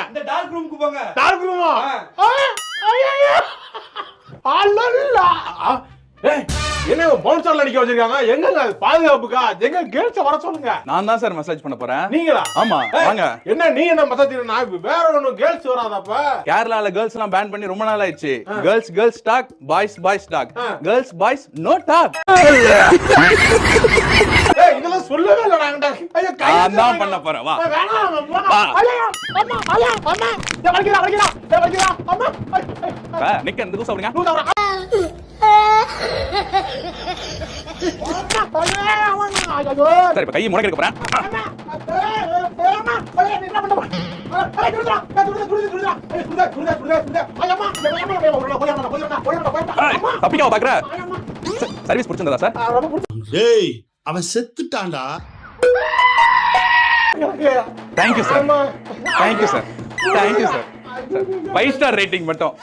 இந்த டார்க் ரூமுக்கு போங்க. டார்க் ரூமா? என்ன பவுன்சர்ல நிக்க வச்சிருக்காங்க? எங்க பாதுகாப்புக்கா? எங்க கேர்ள்ஸ் வர சொல்லுங்க. நான் தான் சார் மசாஜ் பண்ண போறேன். நீங்களா? ஆமா வாங்க. என்ன நீ என்ன மசாஜ்? நான் வேற ஒண்ணு கேர்ள்ஸ் வராதப்ப. கேரளால கேர்ள்ஸ் எல்லாம் பேன் பண்ணி ரொம்ப நாள் ஆயிடுச்சு. Girls girls talk, boys boys talk. Girls boys no talk. ஏய் இதெல்லாம் சொல்லவே இல்ல நாங்க. ஐயோ நான் தான் பண்ண போறேன். வா. வேணாம் அம்மா. ஐயா அம்மா ஐயா அம்மா. வலிக்குதா அம்மா. நிக்க இந்த தூச அப்படிங்க. சரி இப்ப கையை முடக்க போறேன். தப்பிக்காம பாக்குற சர்வீஸ் பிடிச்சிருந்ததா சார்? டேய் அவன் செத்துட்டான்டா. Thank you sir. Thank you sir. Thank you sir. 5 star rating மட்டும்.